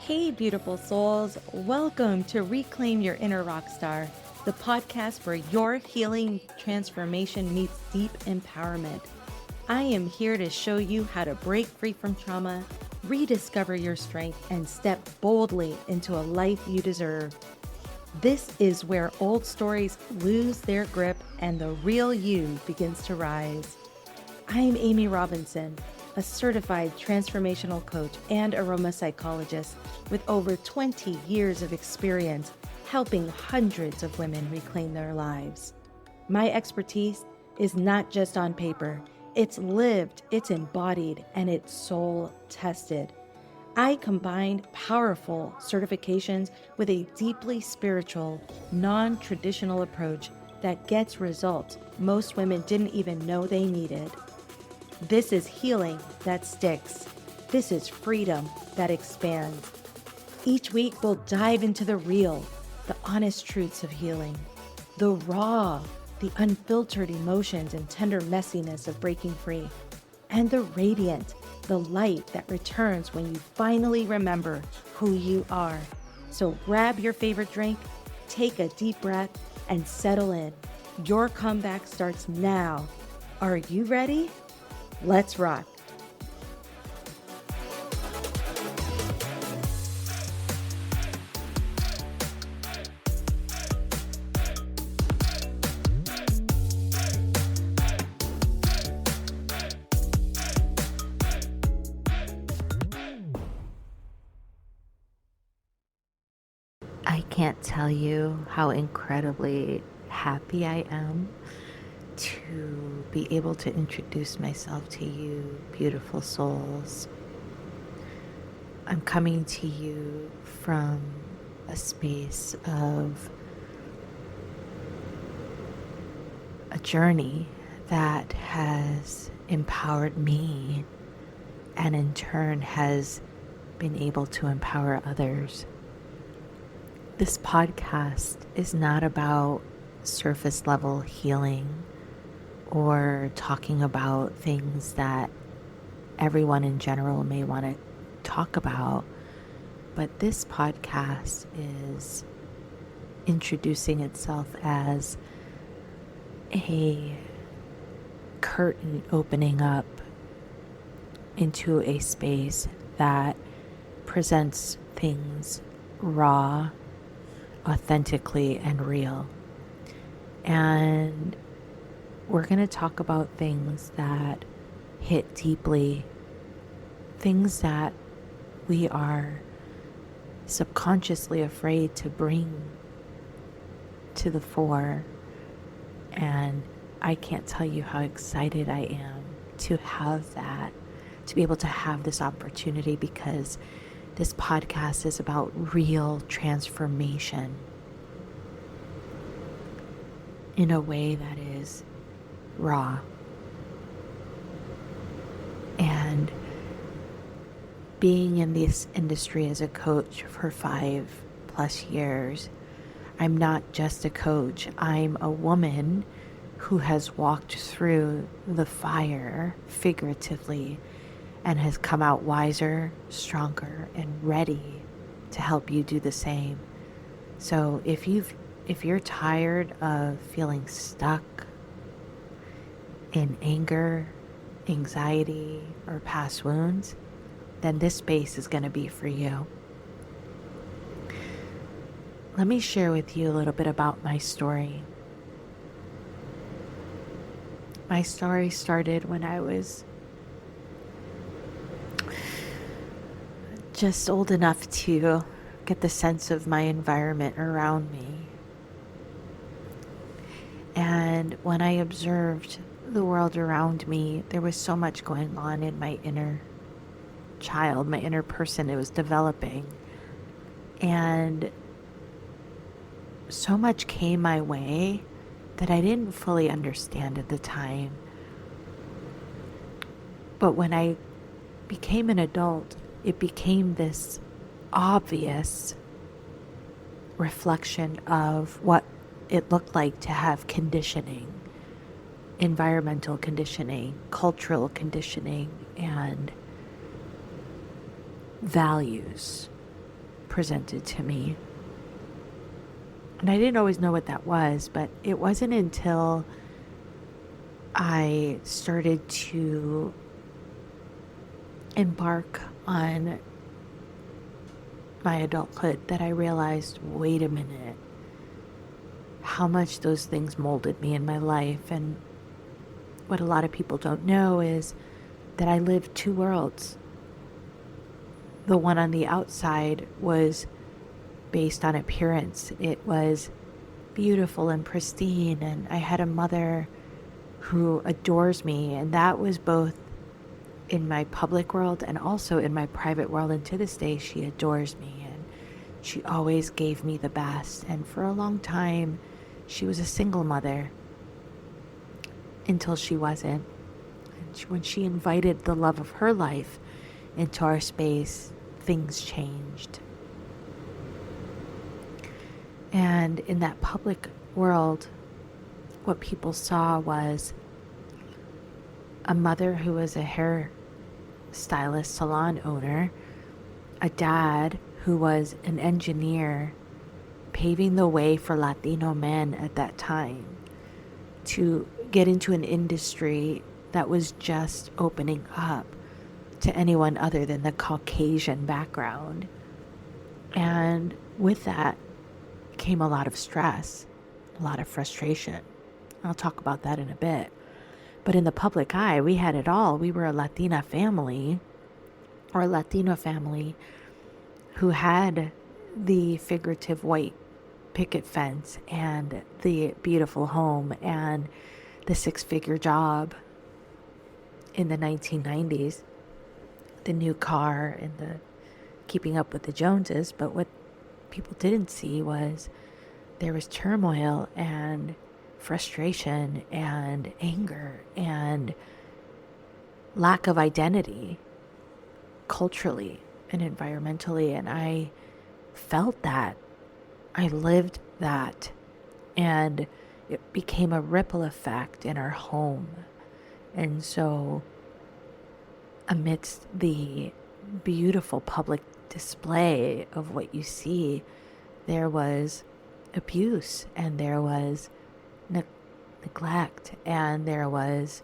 Hey, beautiful souls. Welcome to Reclaim Your Inner Rock Star, the podcast where your healing transformation meets deep empowerment. I am here to show you how to break free from trauma, rediscover your strength, and step boldly into a life you deserve. This is where old stories lose their grip and the real you begins to rise. I'm Amy Robinson, a certified transformational coach and aroma psychologist with over 20 years of experience helping hundreds of women reclaim their lives. My expertise is not just on paper, it's lived, it's embodied, and it's soul tested. I combined powerful certifications with a deeply spiritual, non-traditional approach that gets results most women didn't even know they needed. This is healing that sticks. This is freedom that expands. Each week, we'll dive into the real, the honest truths of healing, the raw, the unfiltered emotions and tender messiness of breaking free, and the radiant, the light that returns when you finally remember who you are. So grab your favorite drink, take a deep breath, and settle in. Your comeback starts now. Are you ready? Let's rock. I can't tell you how incredibly happy I am to be able to introduce myself to you, beautiful souls. I'm coming to you from a space of a journey that has empowered me and in turn has been able to empower others. This podcast is not about surface level healing or talking about things that everyone in general may want to talk about, but this podcast is introducing itself as a curtain opening up into a space that presents things raw, authentically, and real. And we're going to talk about things that hit deeply, things that we are subconsciously afraid to bring to the fore. And I can't tell you how excited I am to have that, to be able to have this opportunity, because this podcast is about real transformation in a way that is raw. And being in this industry as a coach for 5+ years, I'm not just a coach, I'm a woman who has walked through the fire figuratively and has come out wiser, stronger, and ready to help you do the same. So if you're tired of feeling stuck in anger, anxiety, or past wounds, then this space is going to be for you. Let me share with you a little bit about my story. My story started when I was just old enough to get the sense of my environment around me. And when I observed the world around me, there was so much going on in my inner child, my inner person. It was developing. And so much came my way that I didn't fully understand at the time. But when I became an adult, it became this obvious reflection of what it looked like to have conditioning, environmental conditioning, cultural conditioning, and values presented to me. And I didn't always know what that was, but it wasn't until I started to embark on my adulthood that I realized, wait a minute, how much those things molded me in my life. And what a lot of people don't know is that I lived two worlds. The one on the outside was based on appearance. It was beautiful and pristine, and I had a mother who adores me, and that was both in my public world and also in my private world. And to this day, she adores me, and she always gave me the best. And for a long time, she was a single mother until she wasn't. And when she invited the love of her life into our space, things changed. And in that public world, what people saw was a mother who was a hair stylist, salon owner, a dad who was an engineer, paving the way for Latino men at that time to get into an industry that was just opening up to anyone other than the Caucasian background. And with that came a lot of stress, a lot of frustration. I'll talk about that in a bit. But in the public eye, we had it all. We were a Latina family, or a Latino family, who had the figurative white picket fence and the beautiful home and the six-figure job in the 1990s, the new car and the keeping up with the Joneses. But what people didn't see was there was turmoil and frustration and anger and lack of identity culturally and environmentally. And I felt that. I lived that. And it became a ripple effect in our home. And so amidst the beautiful public display of what you see, there was abuse, and there was neglect, and there was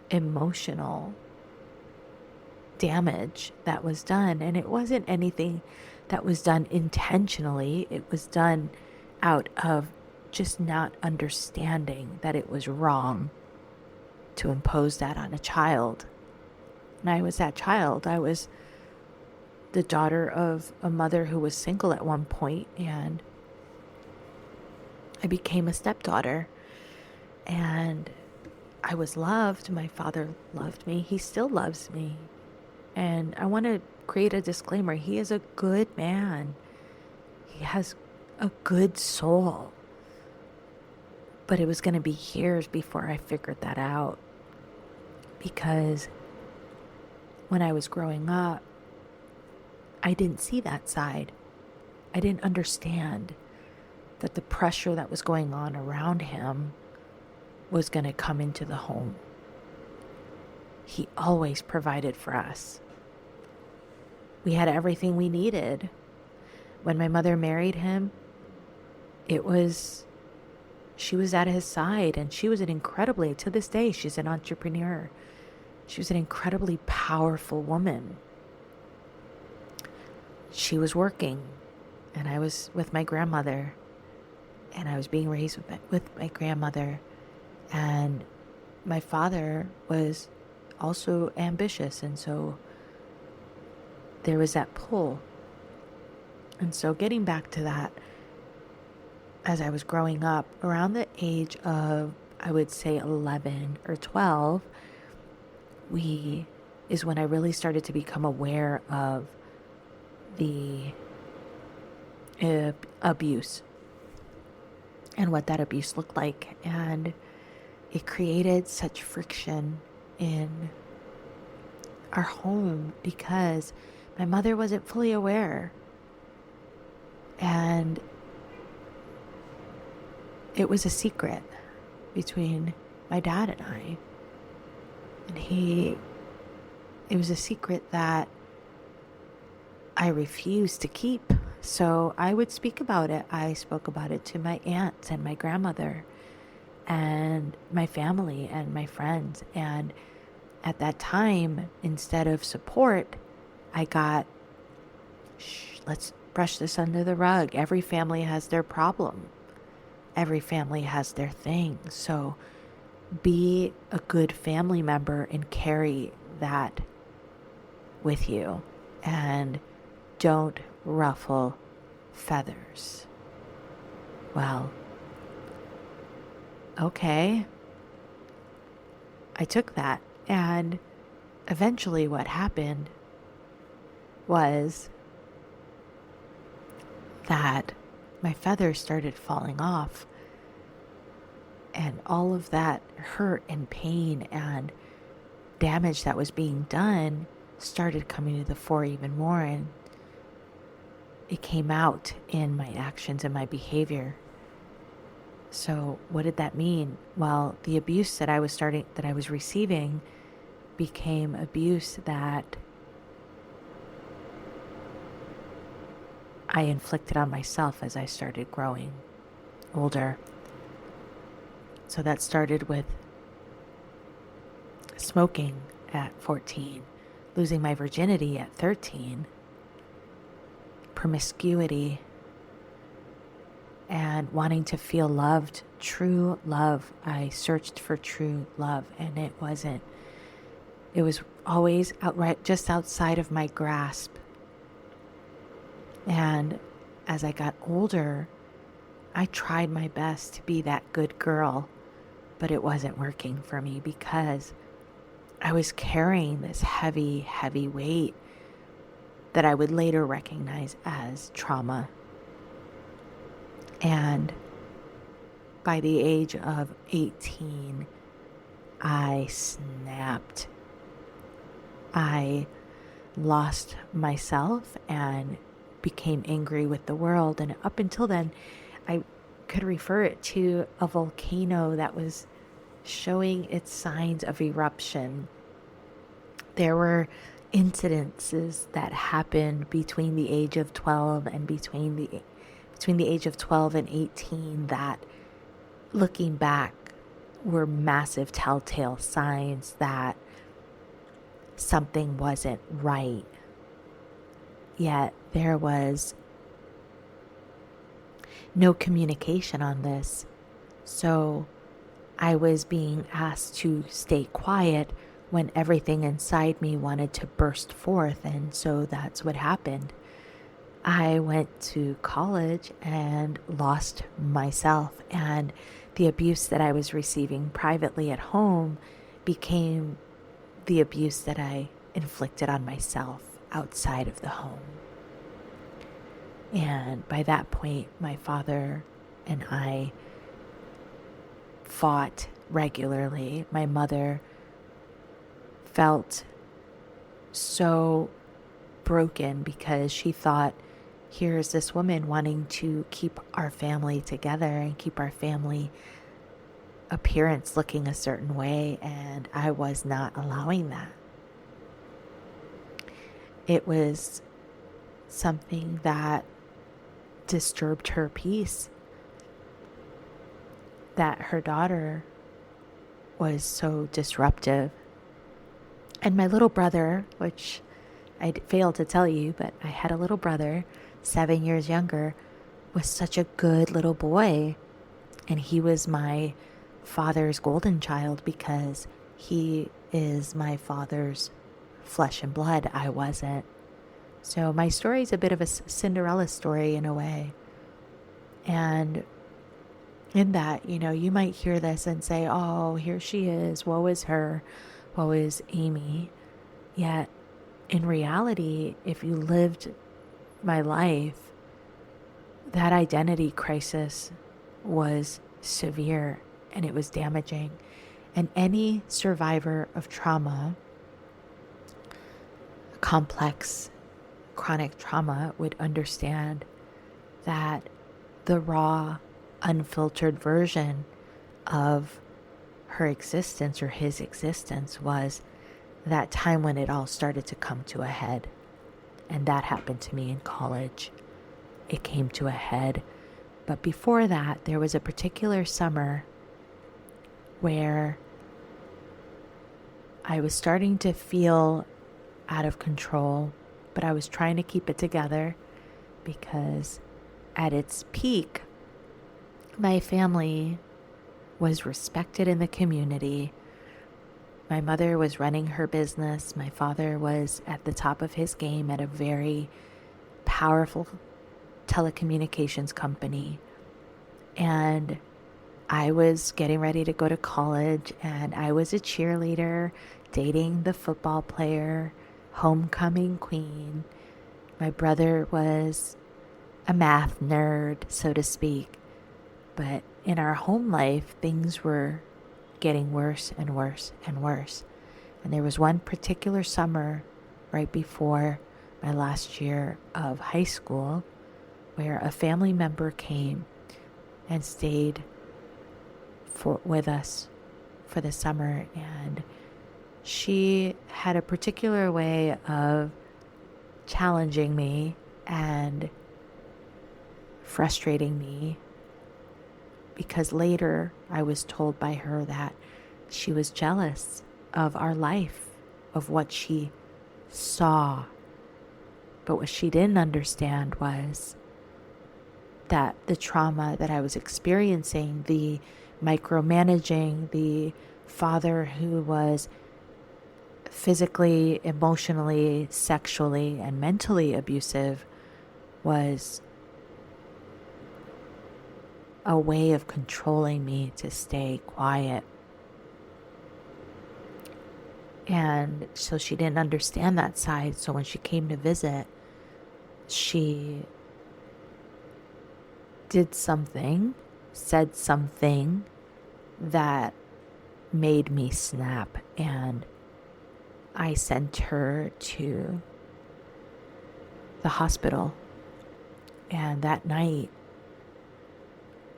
emotional damage that was done. And it wasn't anything that was done intentionally. It was done out of just not understanding that it was wrong to impose that on a child. And I was that child. I was the daughter of a mother who was single at one point, and I became a stepdaughter. And I was loved. My father loved me. He still loves me. And I want to create a disclaimer. He is a good man. He has a good soul. But it was going to be years before I figured that out. Because when I was growing up, I didn't see that side. I didn't understand that the pressure that was going on around him was going to come into the home. He always provided for us. We had everything we needed. When my mother married him, she was at his side, and she was to this day, she's an entrepreneur. She was an incredibly powerful woman. She was working, and I was with my grandmother, and I was being raised with my grandmother. And my father was also ambitious, and so there was that pull. And so getting back to that, as I was growing up, around the age of, I would say 11 or 12, is when I really started to become aware of the abuse and what that abuse looked like. And it created such friction in our home because my mother wasn't fully aware. And it was a secret between my dad and I. And it was a secret that I refused to keep So I would speak about it. I spoke about it to my aunts and my grandmother and my family and my friends. And at that time, instead of support, I got, let's brush this under the rug. Every family has their problem. Every family has their thing. So be a good family member and carry that with you. And don't ruffle feathers. Well, okay. I took that, and eventually what happened was that my feathers started falling off, and all of that hurt and pain and damage that was being done started coming to the fore even more, and it came out in my actions and my behavior. So what did that mean? Well, the abuse that I was receiving became abuse that I inflicted on myself as I started growing older. So that started with smoking at 14, losing my virginity at 13, promiscuity, and wanting to feel loved, true love. I searched for true love, and it wasn't. It was always outright just outside of my grasp. And as I got older, I tried my best to be that good girl, but it wasn't working for me because I was carrying this heavy, heavy weight that I would later recognize as trauma. And by the age of 18, I snapped. I lost myself and became angry with the world. And up until then, I could refer it to a volcano that was showing its signs of eruption. There were incidences that happened between the age of 12 and between the age of 12 and 18 that, looking back, were massive telltale signs that something wasn't right. Yet there was no communication on this. So I was being asked to stay quiet when everything inside me wanted to burst forth. And so that's what happened. I went to college and lost myself, and the abuse that I was receiving privately at home became the abuse that I inflicted on myself outside of the home. And by that point, my father and I fought regularly. My mother felt so broken because she thought, here's this woman wanting to keep our family together and keep our family appearance looking a certain way, and I was not allowing that. It was something that disturbed her peace, that her daughter was so disruptive. And my little brother, which I failed to tell you, but I had a little brother, 7 years younger, was such a good little boy. And he was my father's golden child because he is my father's flesh and blood. I wasn't. So my story is a bit of a Cinderella story in a way. And in that, you might hear this and say, oh, here she is. Woe is her. Woe is Amy. Yet in reality, if you lived my life, that identity crisis was severe and it was damaging. And any survivor of trauma, complex, chronic trauma, would understand that the raw, unfiltered version of her existence or his existence was that time when it all started to come to a head. And that happened to me in college. it came to a head. But before that, there was a particular summer where I was starting to feel out of control, but I was trying to keep it together because at its peak, my family was respected in the community. My mother was running her business. My father was at the top of his game at a very powerful telecommunications company. And I was getting ready to go to college, and I was a cheerleader, dating the football player, homecoming queen. My brother was a math nerd, so to speak. But in our home life, things were getting worse and worse and worse. And there was one particular summer right before my last year of high school where a family member came and stayed with us for the summer, and she had a particular way of challenging me and frustrating me, because later I was told by her that she was jealous of our life, of what she saw. But what she didn't understand was that the trauma that I was experiencing, the micromanaging, the father who was physically, emotionally, sexually, and mentally abusive, was a way of controlling me to stay quiet. And so she didn't understand that side. So when she came to visit, she did something, said something that made me snap, and I sent her to the hospital. And that night,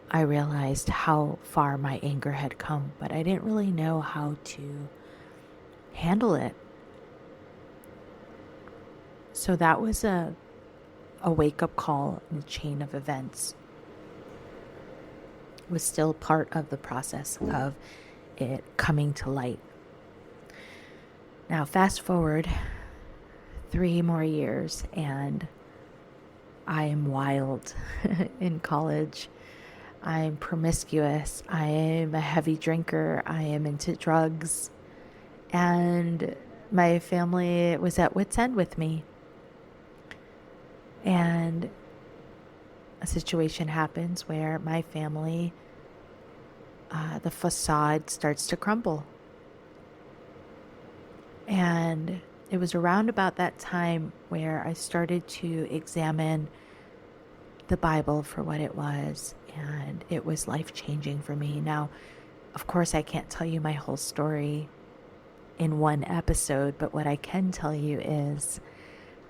I realized how far my anger had come, but I didn't really know how to handle it. So that was a wake-up call in a chain of events. It was still part of the process of it coming to light. Now, fast forward 3 more years, and I am wild in college. I'm promiscuous. I am a heavy drinker. I am into drugs. And my family was at wit's end with me. And a situation happens where my family, the facade starts to crumble. And it was around about that time where I started to examine the Bible for what it was, and it was life-changing for me. Now, of course, I can't tell you my whole story in one episode, but what I can tell you is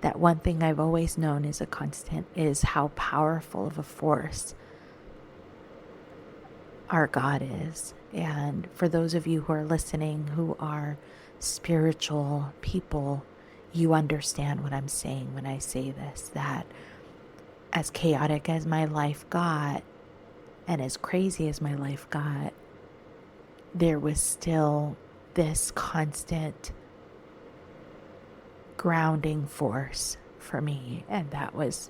that one thing I've always known is a constant is how powerful of a force our God is. And for those of you who are listening who are spiritual people, you understand what I'm saying when I say this, that as chaotic as my life got and as crazy as my life got, there was still this constant grounding force for me, and that was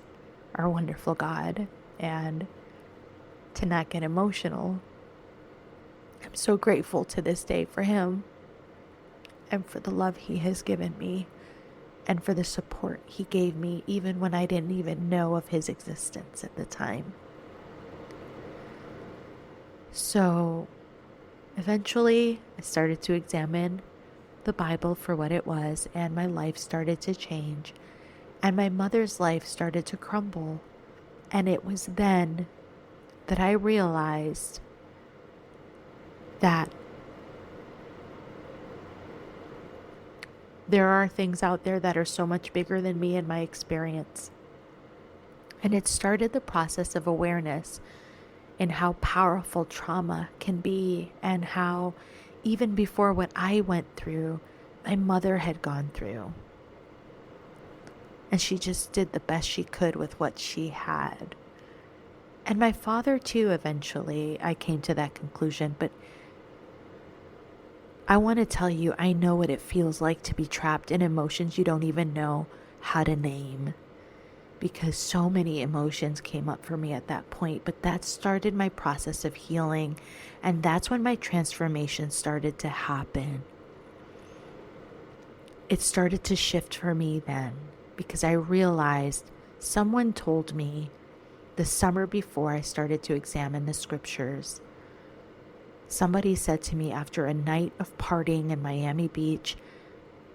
our wonderful God. And to not get emotional, I'm so grateful to this day for him and for the love he has given me and for the support he gave me even when I didn't even know of his existence at the time. So eventually I started to examine the Bible for what it was, and my life started to change, and my mother's life started to crumble. And it was then that I realized that there are things out there that are so much bigger than me and my experience. And it started the process of awareness in how powerful trauma can be, and how even before what I went through, my mother had gone through. And she just did the best she could with what she had. And my father too, eventually, I came to that conclusion. But I want to tell you, I know what it feels like to be trapped in emotions you don't even know how to name. Because so many emotions came up for me at that point. But that started my process of healing. And that's when my transformation started to happen. It started to shift for me then. Because I realized someone told me the summer before I started to examine the scriptures. Somebody said to me after a night of partying in Miami Beach,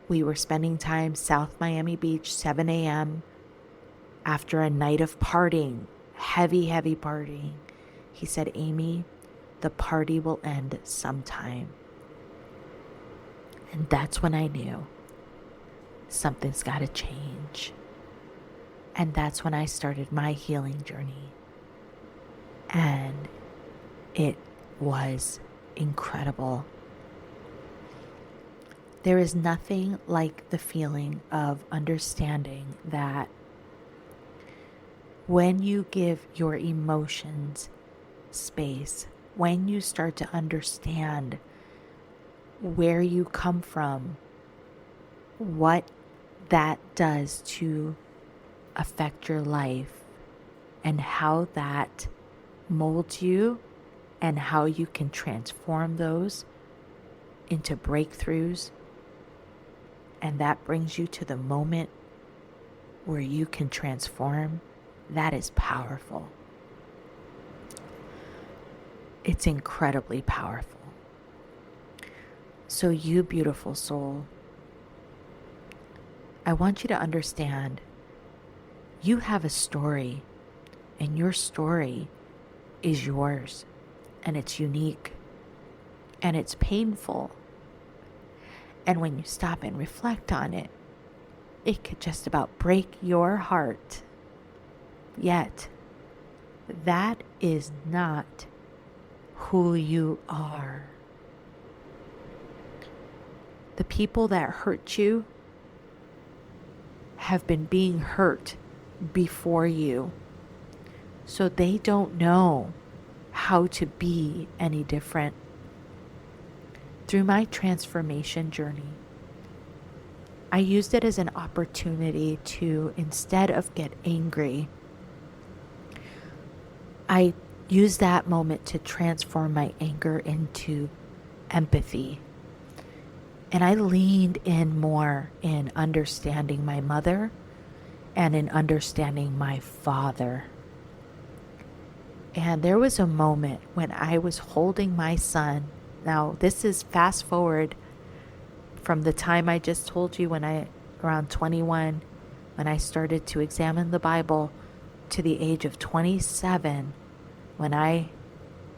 we were spending time South Miami Beach, 7 a.m. After a night of partying, heavy partying, he said, Amy, the party will end sometime. And that's when I knew something's got to change. And that's when I started my healing journey. And it was incredible. There is nothing like the feeling of understanding that when you give your emotions space, when you start to understand where you come from, what that does to affect your life, and how that molds you, and how you can transform those into breakthroughs. And that brings you to the moment where you can transform. That is powerful. It's incredibly powerful. So you beautiful soul, I want you to understand you have a story, and your story is yours, and it's unique, and it's painful. And when you stop and reflect on it, it could just about break your heart. Yet, that is not who you are. The people that hurt you have been being hurt before you. So they don't know how to be any different. Through my transformation journey, I used it as an opportunity to, instead of get angry, I used that moment to transform my anger into empathy. And I leaned in more in understanding my mother and in understanding my father. And there was a moment when I was holding my son. Now, this is fast forward from the time I just told you, around 21, when I started to examine the Bible, to the age of 27,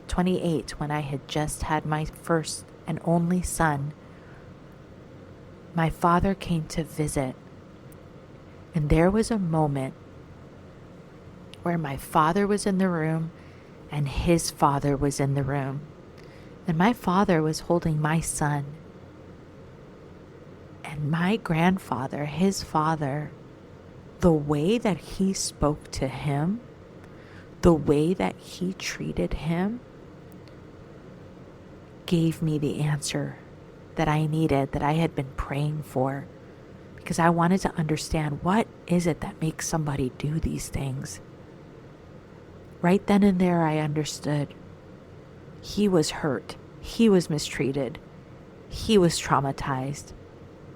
28, when I had just had my first and only son. My father came to visit, and there was a moment where my father was in the room and his father was in the room. And my father was holding my son. And my grandfather, his father, the way that he spoke to him, the way that he treated him, gave me the answer that I needed, that I had been praying for. Because I wanted to understand, what is it that makes somebody do these things? Right then and there, I understood. He was hurt. He was mistreated. He was traumatized.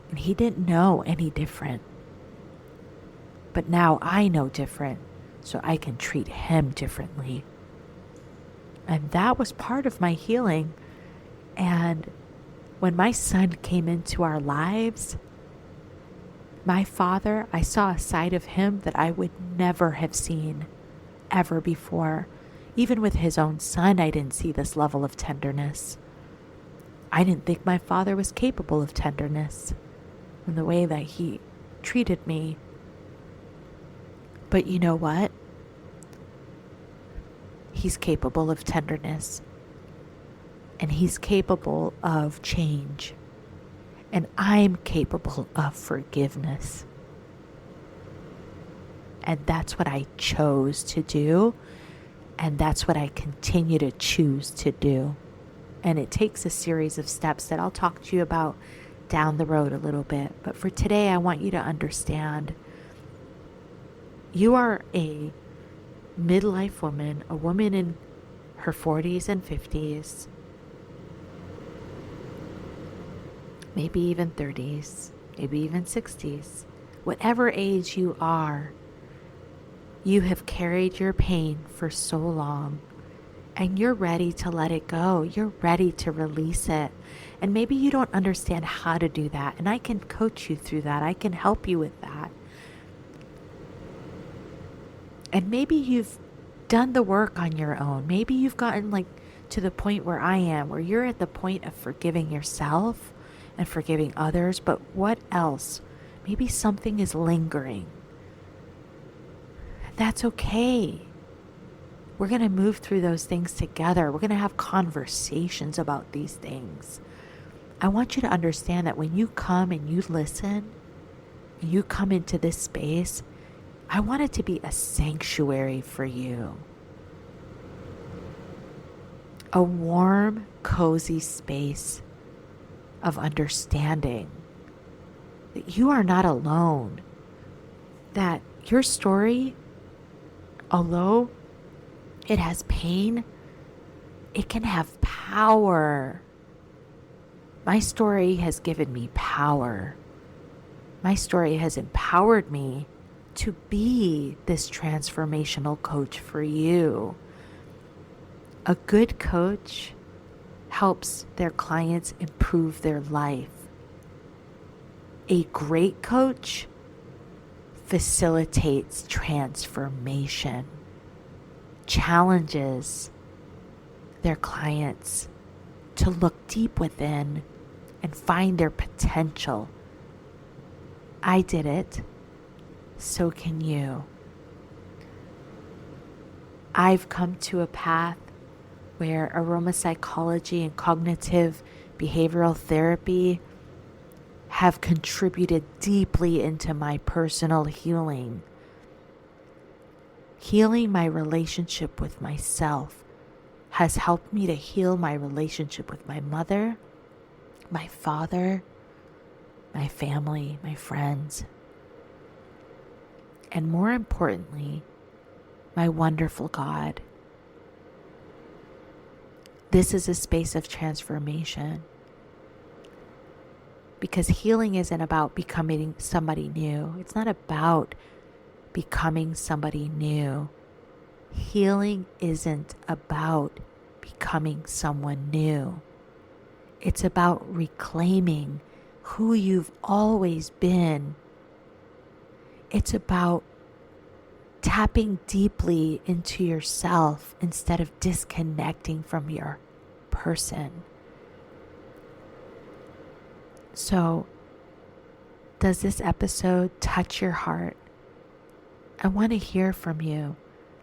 And he didn't know any different. But now I know different, so I can treat him differently. And that was part of my healing. And when my son came into our lives, my father, I saw a side of him that I would never have seen ever before. Even with his own son, I didn't see this level of tenderness. I didn't think my father was capable of tenderness in the way that he treated me. But you know what? He's capable of tenderness. And he's capable of change. And I'm capable of forgiveness. And that's what I chose to do. And that's what I continue to choose to do. And it takes a series of steps that I'll talk to you about down the road a little bit. But for today, I want you to understand you are a midlife woman, a woman in her 40s and 50s, maybe even 30s, maybe even 60s. Whatever age you are, you have carried your pain for so long and you're ready to let it go. You're ready to release it. And maybe you don't understand how to do that. And I can coach you through that. I can help you with that. And maybe you've done the work on your own. Maybe you've gotten to the point where I am, where you're at the point of forgiving yourself and forgiving others. But what else? Maybe something is lingering. That's okay. We're going to move through those things together. We're going to have conversations about these things. I want you to understand that when you come and you listen, and you come into this space, I want it to be a sanctuary for you. A warm, cozy space of understanding that you are not alone. That your story, although it has pain, it can have power. My story has given me power. My story has empowered me to be this transformational coach for you. A good coach helps their clients improve their life. A great coach facilitates transformation, challenges their clients to look deep within and find their potential. I did it. So can you. I've come to a path where aromaspsychology and cognitive behavioral therapy have contributed deeply into my personal healing. Healing my relationship with myself has helped me to heal my relationship with my mother, my father, my family, my friends, and more importantly, my wonderful God. This is a space of transformation because healing isn't about becoming somebody new. It's not about becoming somebody new. Healing isn't about becoming someone new. It's about reclaiming who you've always been. It's about tapping deeply into yourself instead of disconnecting from your person. So, does this episode touch your heart? I want to hear from you.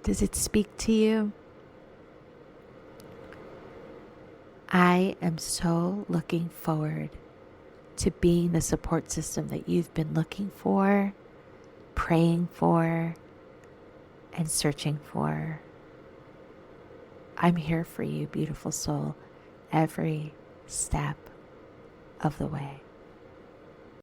Does it speak to you? I am so looking forward to being the support system that you've been looking for, praying for, and searching for. I'm here for you, beautiful soul, every step of the way.